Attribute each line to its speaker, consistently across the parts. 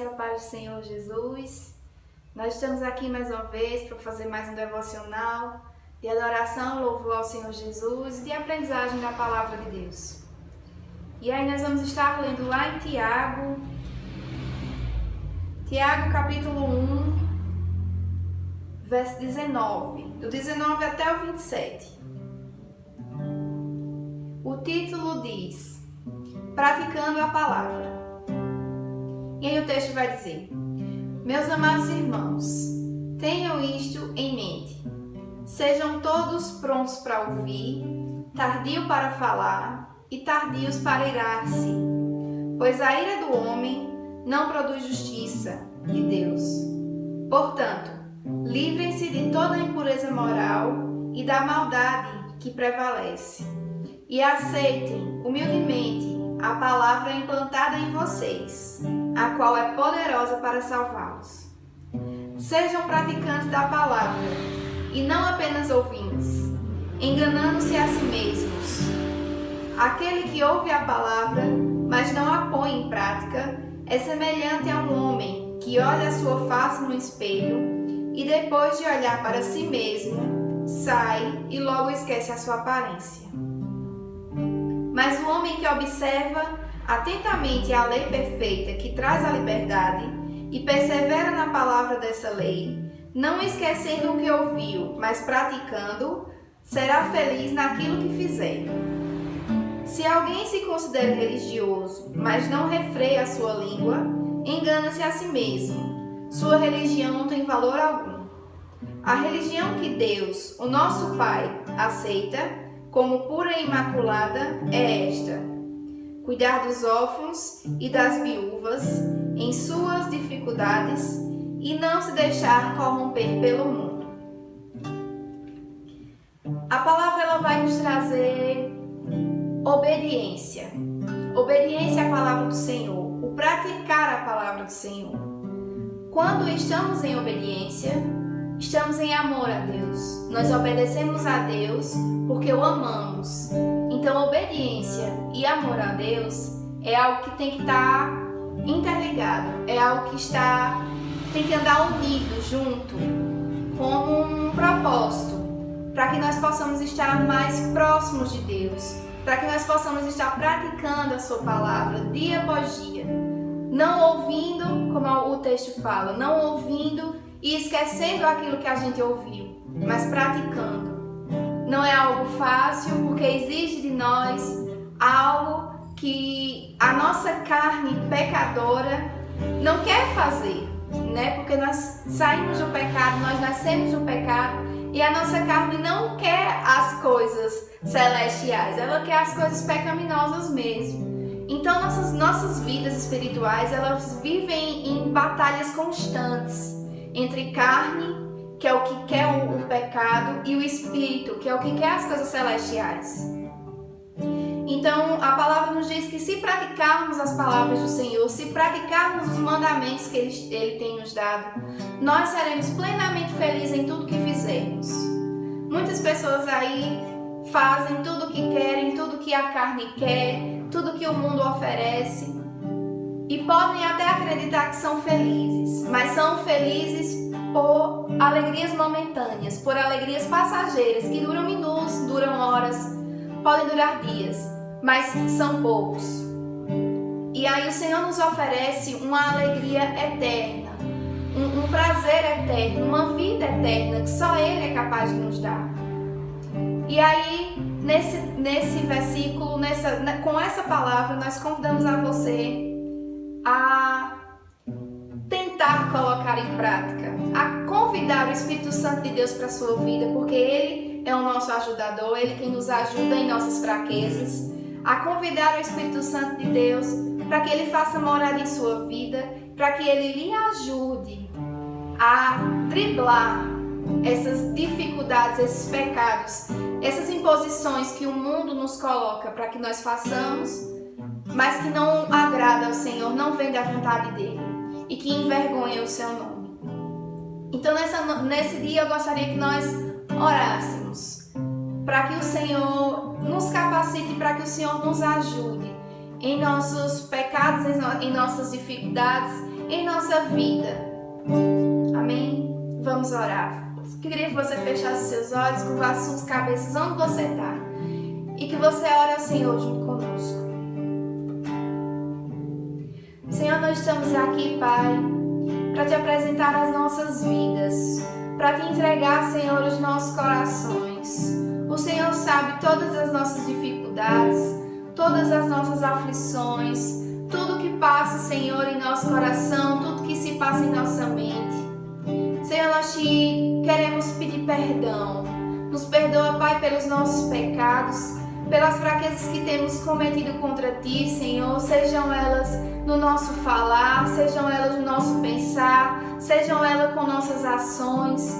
Speaker 1: graça e a paz do Senhor Jesus. Nós estamos aqui mais uma vez para fazer mais um devocional de adoração, louvor ao Senhor Jesus e de aprendizagem da Palavra de Deus. E aí nós vamos estar lendo lá em Tiago capítulo 1, verso 19, do 19 até o 27. O título diz: Praticando a Palavra. E aí o texto vai dizer: Meus amados irmãos, tenham isto em mente. Sejam todos prontos para ouvir, tardio para falar e tardios para irar-se, pois a ira do homem não produz justiça de Deus. Portanto, livrem-se de toda a impureza moral e da maldade que prevalece, e aceitem humildemente a palavra implantada em vocês, a qual é poderosa para salvá-los. Sejam praticantes da palavra e não apenas ouvintes, enganando-se a si mesmos. Aquele que ouve a palavra, mas não a põe em prática, é semelhante a um homem que olha a sua face no espelho e depois de olhar para si mesmo, sai e logo esquece a sua aparência. Mas o homem que observa atentamente a lei perfeita que traz a liberdade e persevera na palavra dessa lei, não esquecendo o que ouviu, mas praticando, será feliz naquilo que fizer. Se alguém se considera religioso, mas não refreia a sua língua, engana-se a si mesmo. Sua religião não tem valor algum. A religião que Deus, o nosso Pai, aceita como pura e imaculada é esta: cuidar dos órfãos e das viúvas em suas dificuldades e não se deixar corromper pelo mundo. A palavra ela vai nos trazer obediência. Obediência à palavra do Senhor, o praticar a palavra do Senhor. Quando estamos em obediência, estamos em amor a Deus. Nós obedecemos a Deus porque o amamos. Então, obediência e amor a Deus é algo que tem que estar interligado, é algo que tem que andar unido, junto, como um propósito, para que nós possamos estar mais próximos de Deus, para que nós possamos estar praticando a sua palavra dia após dia, não ouvindo, como o texto fala, não ouvindo e esquecendo aquilo que a gente ouviu, mas praticando. Não é algo fácil, porque exige de nós algo que a nossa carne pecadora não quer fazer, né? Porque nós saímos do pecado, nós nascemos do pecado e a nossa carne não quer as coisas celestiais, ela quer as coisas pecaminosas mesmo. Então nossas vidas espirituais, elas vivem em batalhas constantes entre carne, que é o que quer o pecado, e o Espírito, que é o que quer as coisas celestiais. Então, a palavra nos diz que se praticarmos as palavras do Senhor, se praticarmos os mandamentos que Ele tem nos dado, nós seremos plenamente felizes em tudo que fizermos. Muitas pessoas aí fazem tudo o que querem, tudo que a carne quer, tudo que o mundo oferece, e podem até acreditar que são felizes, mas são felizes por alegrias momentâneas, por alegrias passageiras, que duram minutos, duram horas, podem durar dias, mas são poucos. E aí o Senhor nos oferece uma alegria eterna, um prazer eterno, uma vida eterna, que só Ele é capaz de nos dar. E aí, nesse versículo, com essa palavra, nós convidamos a você a tentar colocar em prática, a convidar o Espírito Santo de Deus para a sua vida, porque Ele é o nosso ajudador, Ele quem nos ajuda em nossas fraquezas, a convidar o Espírito Santo de Deus para que Ele faça morada em sua vida, para que Ele lhe ajude a driblar essas dificuldades, esses pecados, essas imposições que o mundo nos coloca para que nós façamos, mas que não agrada ao Senhor, não vem da vontade dEle e que envergonha o seu nome. Então nesse dia eu gostaria que nós orássemos para que o Senhor nos capacite, para que o Senhor nos ajude em nossos pecados, em nossas dificuldades, em nossa vida. Amém? Vamos orar. Queria que você fechasse seus olhos, curvasse suas cabeças onde você está e que você ore ao Senhor junto conosco. Senhor, nós estamos aqui, Pai, para te apresentar as nossas vidas, para te entregar, Senhor, os nossos corações. O Senhor sabe todas as nossas dificuldades, todas as nossas aflições, tudo que passa, Senhor, em nosso coração, tudo que se passa em nossa mente. Senhor, nós te queremos pedir perdão. Nos perdoa, Pai, pelos nossos pecados, pelas fraquezas que temos cometido contra Ti, Senhor, sejam elas no nosso falar, sejam elas no nosso pensar, sejam elas com nossas ações.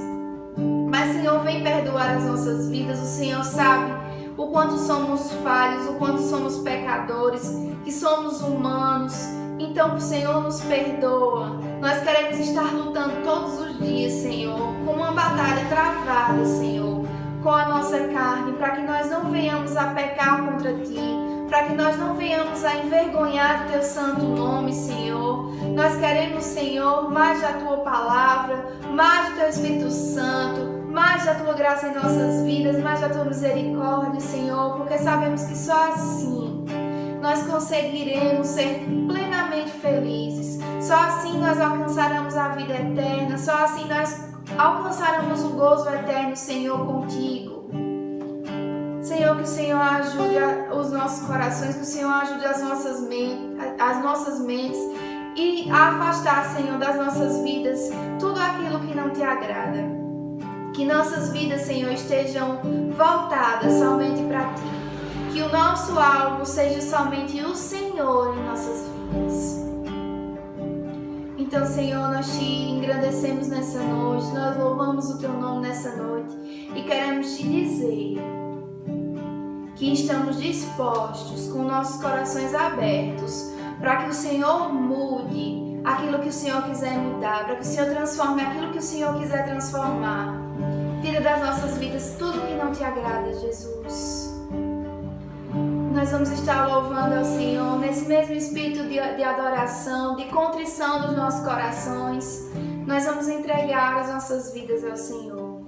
Speaker 1: Mas, Senhor, vem perdoar as nossas vidas. O Senhor sabe o quanto somos falhos, o quanto somos pecadores, que somos humanos. Então, Senhor, nos perdoa. Nós queremos estar lutando todos os dias, Senhor, com uma batalha travada, Senhor, com a nossa carne, para que nós não venhamos a pecar contra Ti, para que nós não venhamos a envergonhar o Teu santo nome, Senhor. Nós queremos, Senhor, mais da Tua palavra, mais do Teu Espírito Santo, mais da Tua graça em nossas vidas, mais da Tua misericórdia, Senhor, porque sabemos que só assim nós conseguiremos ser plenamente felizes. Só assim nós alcançaremos a vida eterna, só assim nós alcançaremos o gozo eterno, Senhor, contigo. Senhor, que o Senhor ajude os nossos corações, que o Senhor ajude as nossas mentes e a afastar, Senhor, das nossas vidas tudo aquilo que não te agrada. Que nossas vidas, Senhor, estejam voltadas somente para Ti. Que o nosso alvo seja somente o Senhor em nossas vidas. Então, Senhor, nós te engrandecemos nessa noite, nós louvamos o Teu nome nessa noite e queremos te dizer que estamos dispostos, com nossos corações abertos, para que o Senhor mude aquilo que o Senhor quiser mudar, para que o Senhor transforme aquilo que o Senhor quiser transformar. Tira das nossas vidas tudo que não te agrada, Jesus. Nós vamos estar louvando ao Senhor nesse mesmo espírito de adoração, de contrição dos nossos corações. Nós vamos entregar as nossas vidas ao Senhor.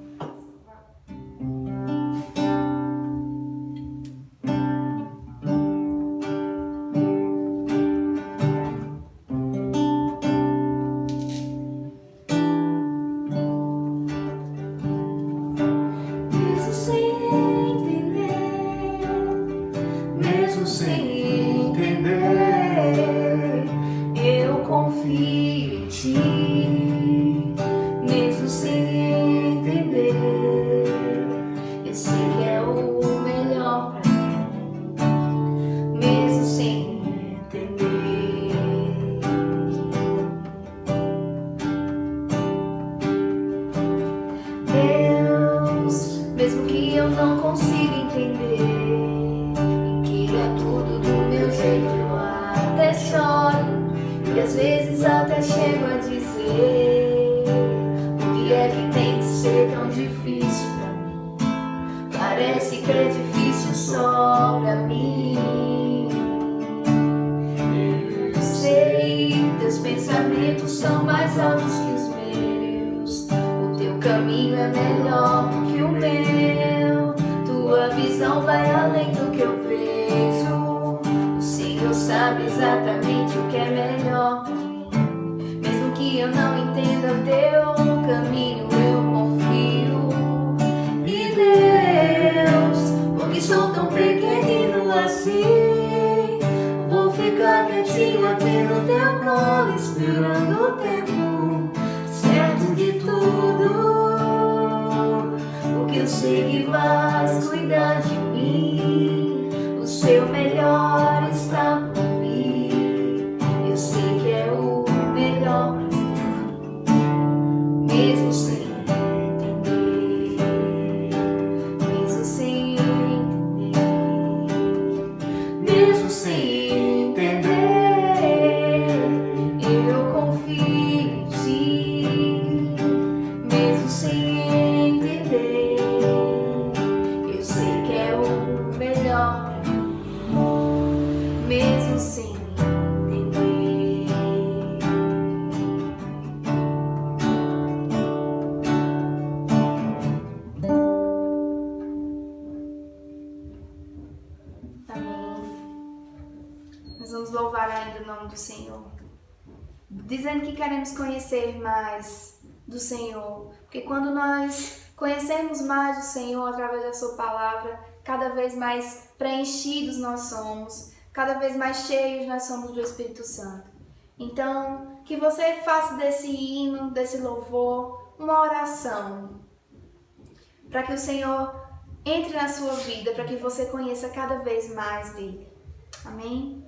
Speaker 2: Entender, eu sei que é o melhor.
Speaker 1: o nome do Senhor, dizendo que queremos conhecer mais do Senhor, porque quando nós conhecemos mais do Senhor através da sua palavra, cada vez mais preenchidos nós somos, cada vez mais cheios nós somos do Espírito Santo. Então, que você faça desse hino, desse louvor, uma oração, para que o Senhor entre na sua vida, para que você conheça cada vez mais dele. Amém?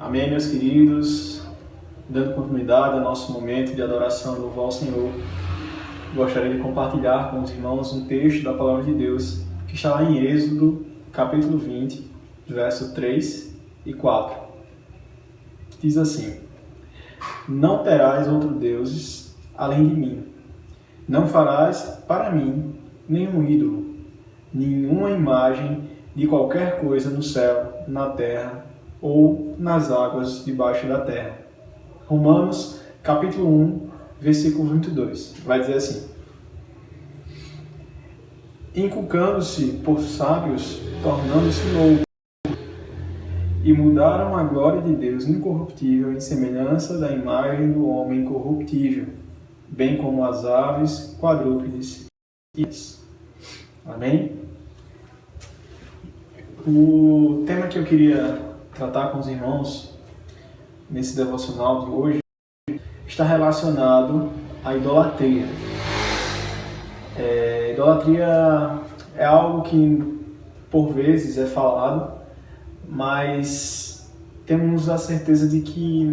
Speaker 2: Amém, meus queridos? Dando continuidade ao nosso momento de adoração e louvor ao Senhor, gostaria de compartilhar com os irmãos um texto da Palavra de Deus que está lá em Êxodo, capítulo 20, verso 3 e 4. Diz assim: Não terás outros deuses além de mim. Não farás para mim nenhum ídolo, nenhuma imagem de qualquer coisa no céu, na terra ou nas águas debaixo da terra. Romanos, capítulo 1, versículo 22. Vai dizer assim: Inculcando-se por sábios, tornando-se loucos, e mudaram a glória de Deus incorruptível em semelhança da imagem do homem corruptível, bem como as aves, quadrúpedes e as. Amém? O tema que eu queria tratar com os irmãos nesse devocional de hoje está relacionado à idolatria. Idolatria é algo que por vezes é falado, mas temos a certeza de que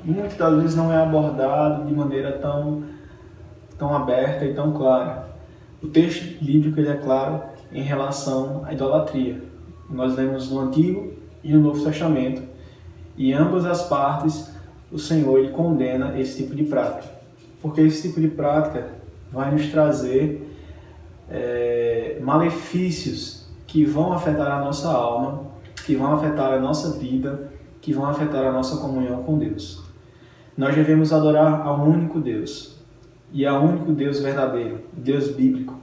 Speaker 2: muitas das vezes não é abordado de maneira tão aberta e tão clara. O texto bíblico ele é claro em relação à idolatria. Nós lemos no Antigo e no Novo Testamento, e em ambas as partes o Senhor ele condena esse tipo de prática, porque esse tipo de prática vai nos trazer malefícios que vão afetar a nossa alma, que vão afetar a nossa vida, que vão afetar a nossa comunhão com Deus. Nós devemos adorar ao único Deus, e ao único Deus verdadeiro, o Deus bíblico,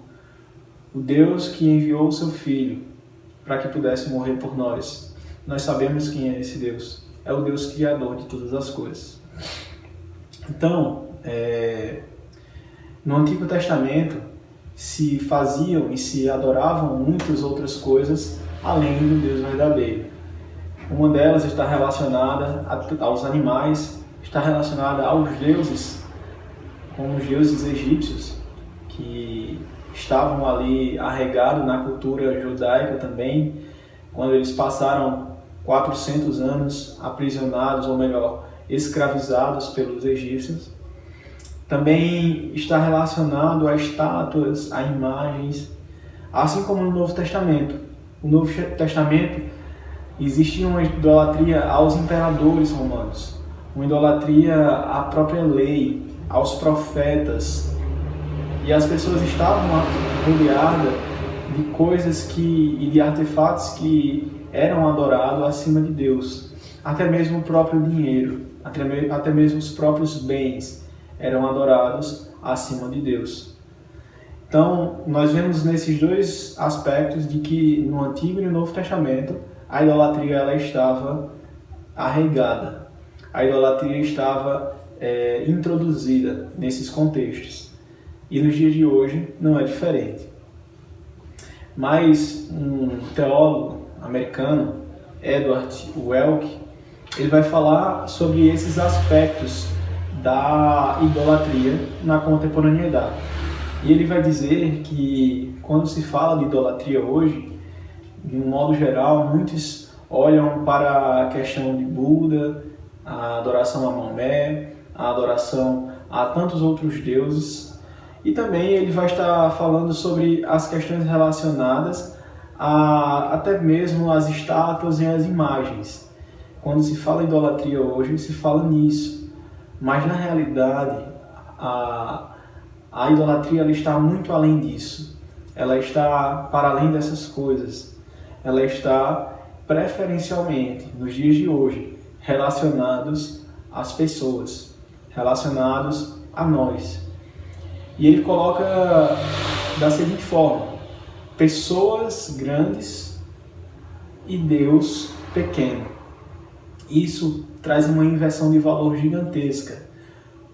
Speaker 2: o Deus que enviou o seu Filho para que pudesse morrer por nós. Nós sabemos quem é esse Deus. É o Deus criador de todas as coisas. Então, no Antigo Testamento se faziam e se adoravam muitas outras coisas além do Deus verdadeiro. Uma delas está relacionada aos animais, está relacionada aos deuses, como os deuses egípcios, que estavam ali arraigados na cultura judaica também, quando eles passaram 400 anos aprisionados, ou melhor, escravizados pelos egípcios. Também está relacionado a estátuas, a imagens, assim como no Novo Testamento. No Novo Testamento existia uma idolatria aos imperadores romanos, uma idolatria à própria lei, aos profetas, e as pessoas estavam rodeadas de coisas e de artefatos que eram adorados acima de Deus. Até mesmo o próprio dinheiro, até mesmo os próprios bens eram adorados acima de Deus. Então, nós vemos nesses dois aspectos de que no Antigo e no Novo Testamento a idolatria ela estava arraigada. A idolatria estava introduzida nesses contextos. E nos dias de hoje não é diferente. Mas um teólogo americano, Edward Welk, ele vai falar sobre esses aspectos da idolatria na contemporaneidade. E ele vai dizer que quando se fala de idolatria hoje, de um modo geral, muitos olham para a questão de Buda, a adoração a Maomé, a adoração a tantos outros deuses. E também ele vai estar falando sobre as questões relacionadas até mesmo as estátuas e as imagens. Quando se fala em idolatria hoje, se fala nisso. Mas na realidade, a idolatria ela está muito além disso. Ela está para além dessas coisas. Ela está preferencialmente, nos dias de hoje, relacionados às pessoas, relacionados a nós. E ele coloca da seguinte forma: pessoas grandes e Deus pequeno. Isso traz uma inversão de valor gigantesca,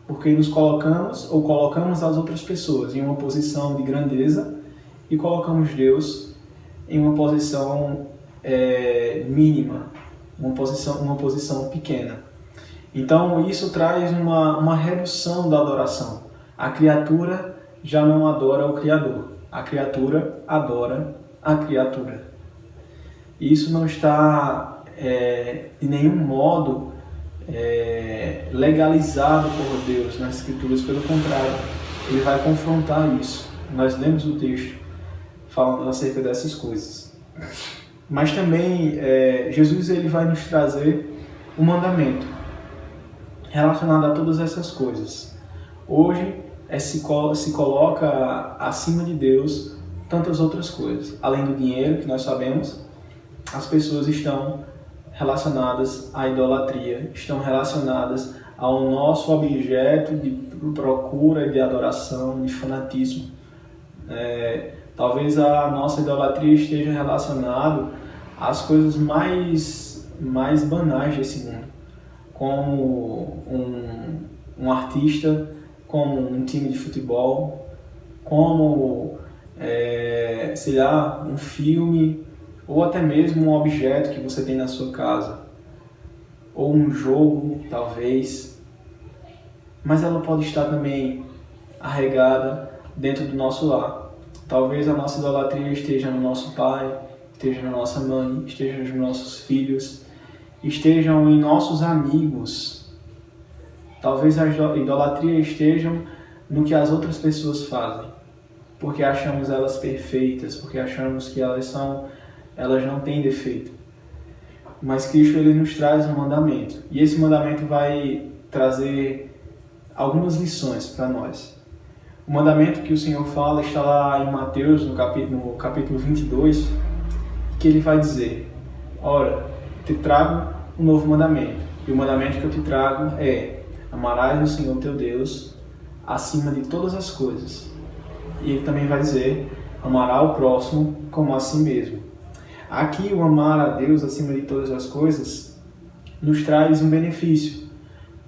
Speaker 2: porque nos colocamos as outras pessoas em uma posição de grandeza e colocamos Deus em uma posição mínima, uma posição pequena. Então isso traz uma redução da adoração. A criatura já não adora o Criador, a criatura adora a criatura. Isso não está de nenhum modo legalizado por Deus nas Escrituras. Pelo contrário, ele vai confrontar isso. Nós lemos o texto falando acerca dessas coisas. Mas também Jesus ele vai nos trazer um mandamento relacionado a todas essas coisas. Hoje se coloca acima de Deus tantas outras coisas. Além do dinheiro, que nós sabemos, as pessoas estão relacionadas à idolatria, estão relacionadas ao nosso objeto de procura, de adoração, de fanatismo. Talvez a nossa idolatria esteja relacionada às coisas mais banais desse mundo, como um artista, como um time de futebol, como, sei lá, um filme, ou até mesmo um objeto que você tem na sua casa, ou um jogo, talvez. Mas ela pode estar também arraigada dentro do nosso lar. Talvez a nossa idolatria esteja no nosso pai, esteja na nossa mãe, esteja nos nossos filhos, estejam em nossos amigos. Talvez a idolatria esteja no que as outras pessoas fazem, porque achamos elas perfeitas, porque achamos que elas não têm defeito. Mas Cristo ele nos traz um mandamento, e esse mandamento vai trazer algumas lições para nós. O mandamento que o Senhor fala está lá em Mateus, no capítulo 22, que ele vai dizer: ora, te trago um novo mandamento, e o mandamento que eu te trago é: amarás o Senhor teu Deus acima de todas as coisas. E ele também vai dizer: amará o próximo como a si mesmo. Aqui, o amar a Deus acima de todas as coisas nos traz um benefício,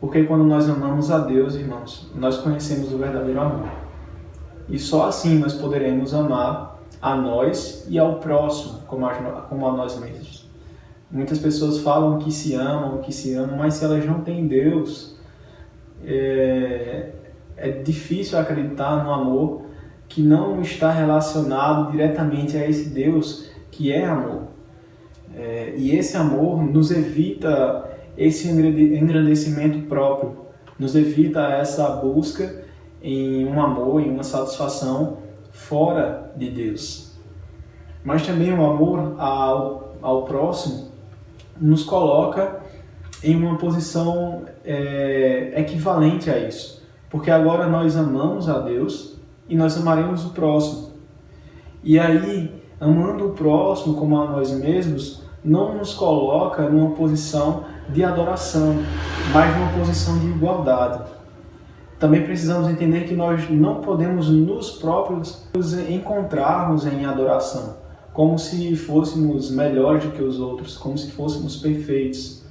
Speaker 2: porque quando nós amamos a Deus, irmãos, nós conhecemos o verdadeiro amor. E só assim nós poderemos amar a nós e ao próximo como a nós mesmos. Muitas pessoas falam que se amam, mas se elas não têm Deus, é difícil acreditar no amor que não está relacionado diretamente a esse Deus que é amor. E esse amor nos evita esse engrandecimento próprio, nos evita essa busca em um amor, em uma satisfação fora de Deus. Mas também o amor ao próximo nos coloca em uma posição equivalente a isso, porque agora nós amamos a Deus e nós amaremos o próximo. E aí, amando o próximo como a nós mesmos, não nos coloca numa posição de adoração, mas numa posição de igualdade. Também precisamos entender que nós não podemos nos próprios encontrarmos em adoração, como se fôssemos melhores do que os outros, como se fôssemos perfeitos.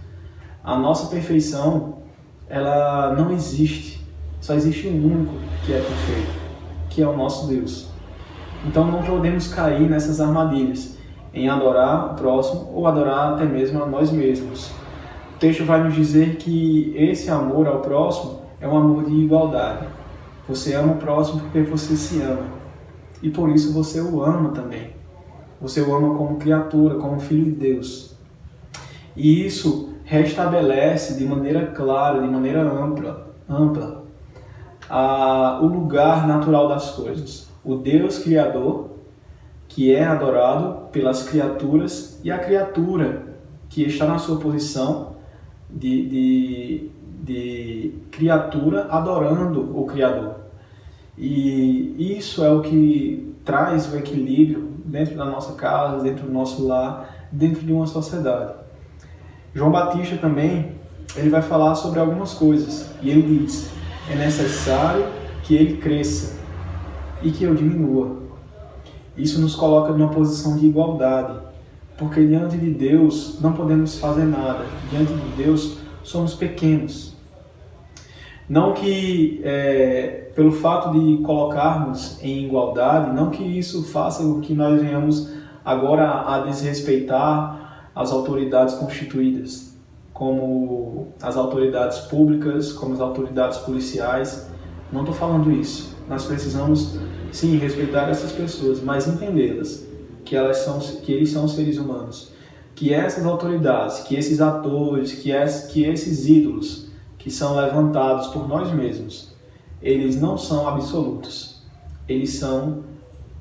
Speaker 2: A nossa perfeição, ela não existe. Só existe um único que é perfeito, que é o nosso Deus. Então não podemos cair nessas armadilhas, em adorar o próximo ou adorar até mesmo a nós mesmos. O texto vai nos dizer que esse amor ao próximo é um amor de igualdade. Você ama o próximo porque você se ama. E por isso você o ama também. Você o ama como criatura, como filho de Deus. E isso restabelece de maneira clara, de maneira ampla, o lugar natural das coisas. O Deus Criador, que é adorado pelas criaturas, e a criatura, que está na sua posição de criatura adorando o Criador. E isso é o que traz o equilíbrio dentro da nossa casa, dentro do nosso lar, dentro de uma sociedade. João Batista também, ele vai falar sobre algumas coisas, e ele diz: é necessário que ele cresça e que eu diminua. Isso nos coloca numa posição de igualdade, porque diante de Deus não podemos fazer nada, diante de Deus somos pequenos. Não que, pelo fato de colocarmos em igualdade, não que isso faça com que nós venhamos agora a desrespeitar as autoridades constituídas, como as autoridades públicas, como as autoridades policiais. Não estou falando isso. Nós precisamos, sim, respeitar essas pessoas, mas entendê-las, que eles são seres humanos, que essas autoridades, que esses atores, que esses ídolos que são levantados por nós mesmos, eles não são absolutos, eles são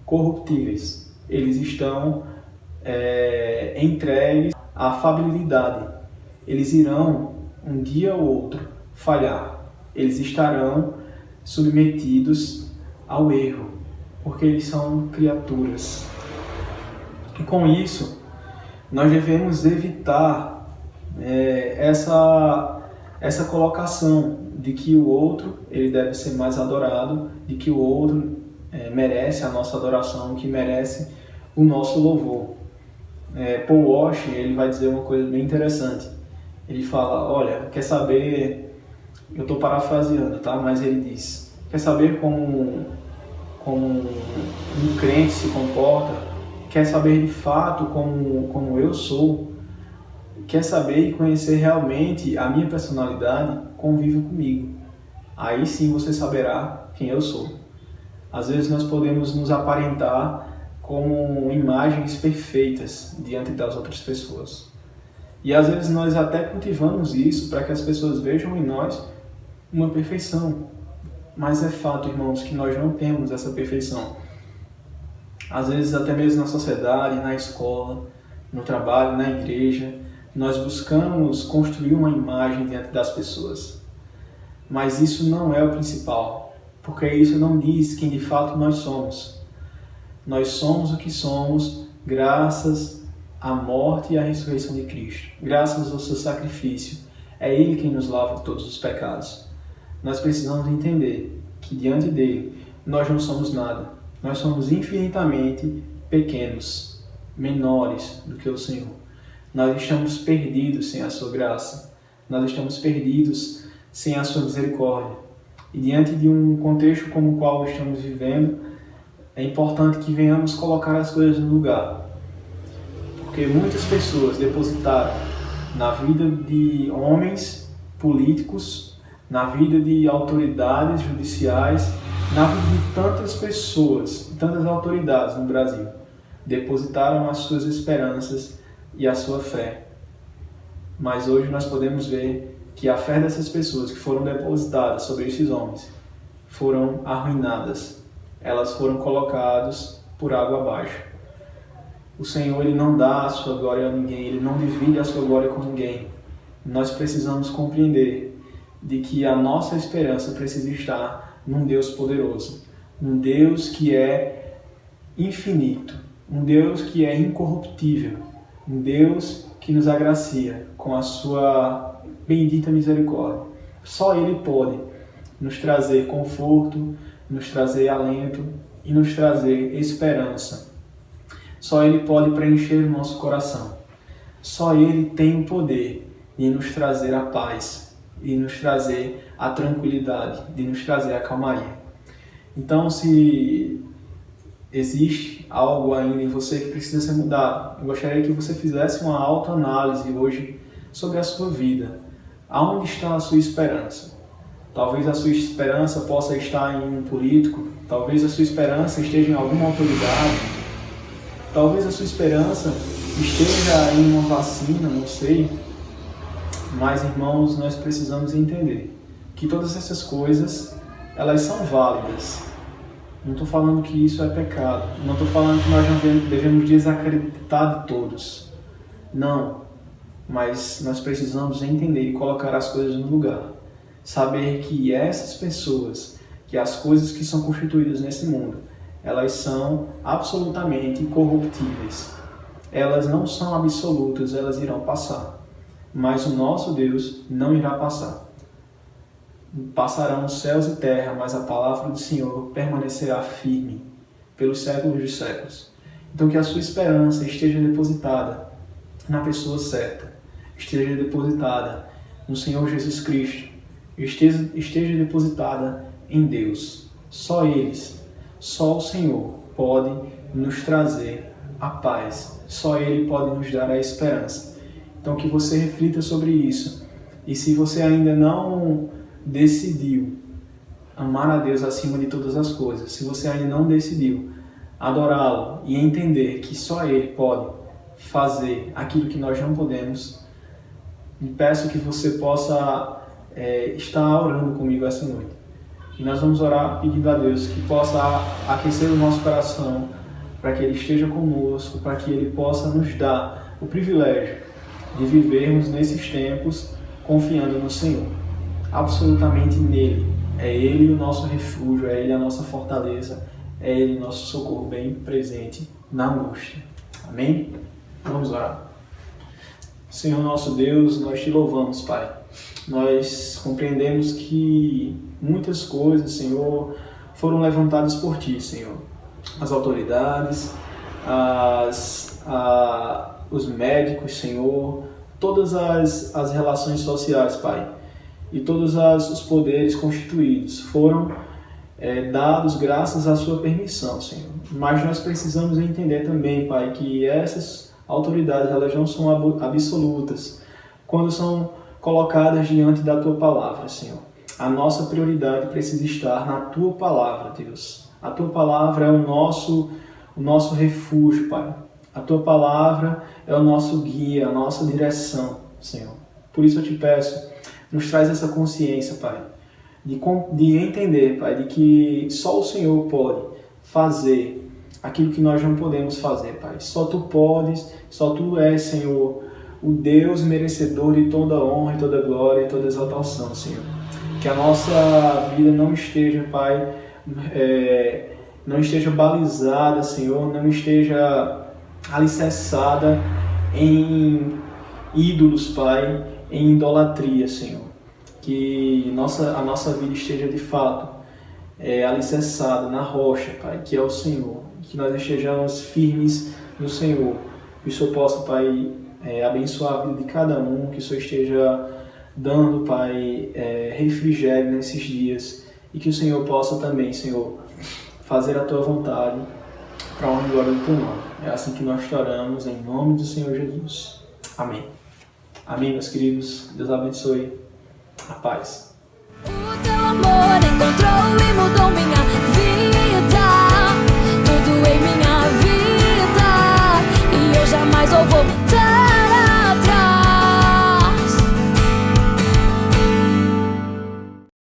Speaker 2: corruptíveis, eles estão entregues à falibilidade, eles irão um dia ou outro falhar, eles estarão submetidos ao erro, porque eles são criaturas. E com isso, nós devemos evitar essa colocação de que o outro ele deve ser mais adorado, de que o outro merece a nossa adoração, que merece o nosso louvor. Paul Washer, ele vai dizer uma coisa bem interessante. Ele fala, olha, quer saber, eu estou parafraseando, tá? Mas ele diz, quer saber como um crente se comporta, quer saber de fato como eu sou, quer saber e conhecer realmente a minha personalidade, conviva comigo. Aí sim você saberá quem eu sou. Às vezes nós podemos nos aparentar como imagens perfeitas diante das outras pessoas. E às vezes nós até cultivamos isso para que as pessoas vejam em nós uma perfeição. Mas é fato, irmãos, que nós não temos essa perfeição. Às vezes até mesmo na sociedade, na escola, no trabalho, na igreja, nós buscamos construir uma imagem diante das pessoas. Mas isso não é o principal, porque isso não diz quem de fato nós somos. Nós somos o que somos graças à morte e à ressurreição de Cristo, graças ao seu sacrifício. É Ele quem nos lava de todos os pecados. Nós precisamos entender que diante dele nós não somos nada. Nós somos infinitamente pequenos, menores do que o Senhor. Nós estamos perdidos sem a sua graça. Nós estamos perdidos sem a sua misericórdia. E diante de um contexto como o qual estamos vivendo, é importante que venhamos colocar as coisas no lugar. Porque muitas pessoas depositaram na vida de homens políticos, na vida de autoridades judiciais, na vida de tantas pessoas, tantas autoridades no Brasil, depositaram as suas esperanças e a sua fé. Mas hoje nós podemos ver que a fé dessas pessoas que foram depositadas sobre esses homens foram arruinadas. Elas foram colocadas por água abaixo. O Senhor, Ele não dá a sua glória a ninguém, Ele não divide a sua glória com ninguém. Nós precisamos compreender de que a nossa esperança precisa estar num Deus poderoso, num Deus que é infinito, um Deus que é incorruptível, um Deus que nos agracia com a sua bendita misericórdia. Só Ele pode nos trazer conforto, nos trazer alento e nos trazer esperança. Só Ele pode preencher o nosso coração. Só Ele tem o poder de nos trazer a paz, de nos trazer a tranquilidade, de nos trazer a calmaria. Então, se existe algo ainda em você que precisa ser mudado, eu gostaria que você fizesse uma autoanálise hoje sobre a sua vida. Aonde está a sua esperança? Talvez a sua esperança possa estar em um político, talvez a sua esperança esteja em alguma autoridade, talvez a sua esperança esteja em uma vacina, não sei. Mas, irmãos, nós precisamos entender que todas essas coisas, elas são válidas. Não estou falando que isso é pecado. Não estou falando que nós não devemos desacreditar de todos. Não. Mas nós precisamos entender e colocar as coisas no lugar. Saber que essas pessoas, que as coisas que são constituídas nesse mundo, elas são absolutamente corruptíveis. Elas não são absolutas, elas irão passar. Mas o nosso Deus não irá passar. Passarão os céus e terra, mas a palavra do Senhor permanecerá firme pelos séculos dos séculos. Então que a sua esperança esteja depositada na pessoa certa, esteja depositada no Senhor Jesus Cristo, esteja depositada em Deus. Só eles, só o Senhor pode nos trazer a paz, só Ele pode nos dar a esperança. Então que você reflita sobre isso. E se você ainda não decidiu amar a Deus acima de todas as coisas, se você ainda não decidiu adorá-lo e entender que só Ele pode fazer aquilo que nós não podemos, me peço que você possa estar orando comigo essa noite. E nós vamos orar pedindo a Deus que possa aquecer o nosso coração, para que Ele esteja conosco, para que Ele possa nos dar o privilégio de vivermos nesses tempos confiando no Senhor, absolutamente nele. É Ele o nosso refúgio, é Ele a nossa fortaleza, é Ele o nosso socorro bem presente na angústia. Amém? Vamos orar. Senhor nosso Deus, nós te louvamos, Pai. Nós compreendemos que muitas coisas, Senhor, foram levantadas por Ti, Senhor. As autoridades, os médicos, Senhor, todas as relações sociais, Pai, e todos os poderes constituídos foram dados graças à Sua permissão, Senhor. Mas nós precisamos entender também, Pai, que essas autoridades, elas não são absolutas quando são colocadas diante da Tua palavra, Senhor. A nossa prioridade precisa estar na Tua palavra, Deus. A Tua palavra é o nosso refúgio, Pai. A Tua palavra é o nosso guia, a nossa direção, Senhor. Por isso eu te peço, nos traz essa consciência, Pai, de entender, Pai, de que só o Senhor pode fazer aquilo que nós não podemos fazer, Pai. Só Tu podes, só Tu és, Senhor, o Deus merecedor de toda honra, e toda glória e toda exaltação, Senhor. Que a nossa vida não esteja, Pai, não esteja balizada, Senhor, não esteja alicerçada em ídolos, Pai, em idolatria, Senhor. Que a nossa vida esteja de fato alicerçada na rocha, Pai, que é o Senhor. Que nós estejamos firmes no Senhor. Que o Senhor possa, Pai, abençoar a vida de cada um, que o Senhor esteja dando, Pai, refrigério nesses dias. E que o Senhor possa também, Senhor, fazer a Tua vontade para a honra e glória do Teu nome. É assim que nós oramos, em nome do Senhor Jesus. Amém. Amém, meus queridos. Deus abençoe. A paz.
Speaker 3: O Teu amor encontrou e mudou minha vida, tudo em minha vida, e eu jamais vou